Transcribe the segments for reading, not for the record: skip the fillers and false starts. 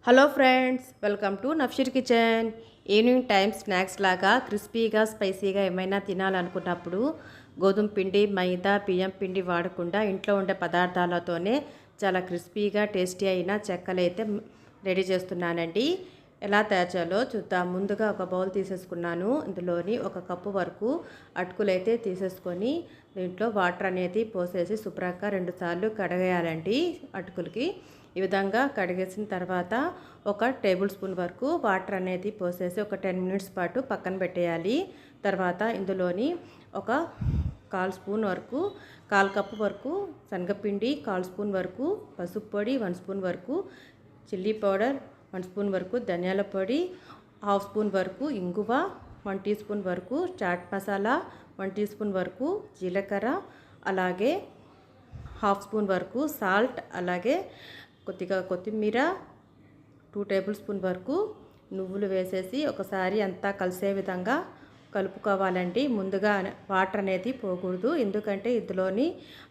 Hello friends, welcome to Nafsheer kitchen. Evening time snacks లాగా క్రిస్పీగా స్పైసీగా ఏమైనా తినాలనుకున్నప్పుడు గోధుమ పిండి, మైదా, బియ్యం పిండి వాడకుండా ఇంట్లో ఉండే పదార్థాలతోనే చాలా క్రిస్పీగా టేస్టీ అయిన చెక్కలు అయితే రెడీ చేస్తున్నానండి. ఎలా తయారు చేయాలో చూద్దాం. ముందుగా ఒక బౌల్ తీసేసుకున్నాను. ఇందులోని ఒక కప్పు వరకు అటుకులు అయితే తీసేసుకొని దీంట్లో వాటర్ అనేది పోసేసి శుభ్రంగా 2 సార్లు కడిగేయాలండి. అటుకులకి ఈ విధంగా కడిగేసిన తర్వాత ఒక టేబుల్ స్పూన్ వరకు వాటర్ అనేది పోసేసి ఒక 10 మినిట్స్ పాటు పక్కన పెట్టేయాలి. తర్వాత ఇందులోని ఒక కాల్ కప్పు వరకు శనగపిండి, 1/4 స్పూన్ వరకు పసుపు పొడి, 1 స్పూన్ వరకు చిల్లీ పౌడర్, 1 స్పూన్ వరకు ధనియాల పొడి, 1/2 స్పూన్ వరకు ఇంగువ, 1 టీ స్పూన్ వరకు చాట్ మసాలా, 1 టీ స్పూన్ వరకు జీలకర్ర, అలాగే 1/2 స్పూన్ వరకు సాల్ట్, అలాగే కొద్దిగా కొత్తిమీర, 2 టేబుల్ స్పూన్ వరకు నువ్వులు వేసేసి ఒకసారి అంతా కలిసే విధంగా కలుపుకోవాలండి. ముందుగా వాటర్ అనేది పోకూడదు, ఎందుకంటే ఇందులోని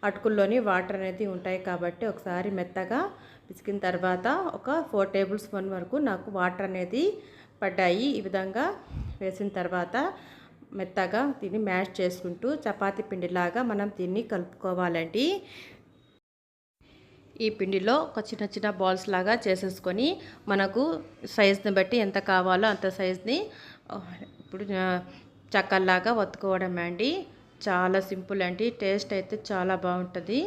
అటుకుల్లోని వాటర్ అనేది ఉంటాయి కాబట్టి. ఒకసారి మెత్తగా పిసికిన తర్వాత ఒక 4 టేబుల్ స్పూన్ వరకు నాకు వాటర్ అనేది పడ్డాయి. ఈ విధంగా వేసిన తర్వాత మెత్తగా దీన్ని మ్యాష్ చేసుకుంటూ చపాతీ పిండిలాగా మనం దీన్ని కలుపుకోవాలండి. ఈ పిండిలో ఒక చిన్న చిన్న బాల్స్ లాగా చేసేసుకొని మనకు సైజ్ని బట్టి ఎంత కావాలో అంత సైజ్ని ఇప్పుడు చక్కల్లాగా వత్తుకోవడం అండి. చాలా సింపుల్ అండి. టేస్ట్ అయితే చాలా బాగుంటుంది.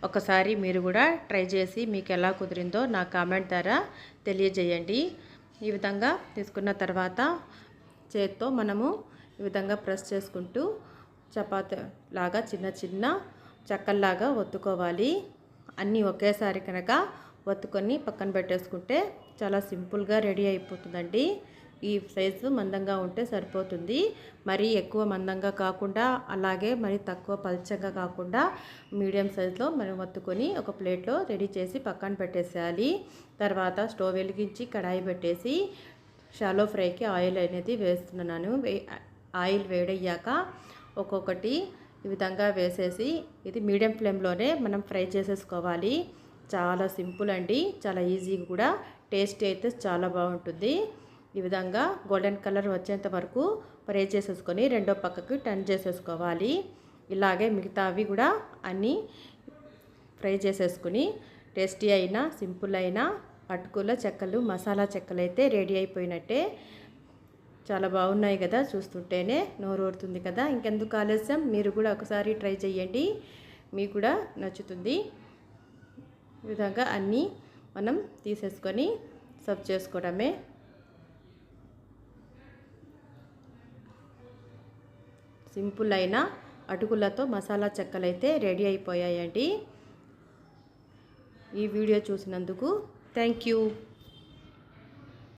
ఒకసారి మీరు కూడా ట్రై చేసి మీకు ఎలా కుదిరిందో నా కామెంట్ ద్వారా తెలియజేయండి. ఈ విధంగా తీసుకున్న తర్వాత చేత్తో మనము ఈ విధంగా ప్రెస్ చేసుకుంటూ చపాతీ లాగా చిన్న చిన్న చక్కల్లాగా ఒత్తుకోవాలి. అన్నీ ఒకేసారి కనుక ఒత్తుకొని పక్కన పెట్టేసుకుంటే చాలా సింపుల్గా రెడీ అయిపోతుందండి. ఈ సైజు మందంగా ఉంటే సరిపోతుంది. మరీ ఎక్కువ మందంగా కాకుండా, అలాగే మరి తక్కువ పల్చగా కాకుండా మీడియం సైజులో మనం ఒత్తుకొని ఒక ప్లేట్లో రెడీ చేసి పక్కన పెట్టేసేయాలి. తర్వాత స్టవ్ వెలిగించి కడాయి పెట్టేసి షాలో ఫ్రైకి ఆయిల్ అనేది వేస్తున్నాను. ఆయిల్ వేడయ్యాక ఒక్కొక్కటి ఈ విధంగా వేసేసి ఇది మీడియం ఫ్లేమ్లోనే మనం ఫ్రై చేసేసుకోవాలి. చాలా సింపుల్ అండి, చాలా ఈజీ కూడా. టేస్ట్ అయితే చాలా బాగుంటుంది. ఈ విధంగా గోల్డెన్ కలర్ వచ్చేంత వరకు ఫ్రై చేసేసుకొని రెండో పక్కకి టర్న్ చేసేసుకోవాలి. ఇలాగే మిగతావి కూడా అన్నీ ఫ్రై చేసేసుకుని టేస్టీ అయినా సింపుల్ అయినా అటుకుల చెక్కలు, మసాలా చెక్కలు అయితే రెడీ అయిపోయినట్టే. చాలా బాగున్నాయి కదా, చూస్తుంటేనే నోరు ఊరుతుంది కదా. ఇంకెందుకు ఆలస్యం, మీరు కూడా ఒకసారి ట్రై చేయండి, మీకు కూడా నచ్చుతుంది. ఈ విధంగా అన్నీ మనం తీసేసుకొని సర్వ్ చేసుకోవడమే. సింపుల్ అయిన అటుకులతో మసాలా చెక్కలు అయితే రెడీ అయిపోయాయండి. ఈ వీడియో చూసినందుకు థ్యాంక్ యూ.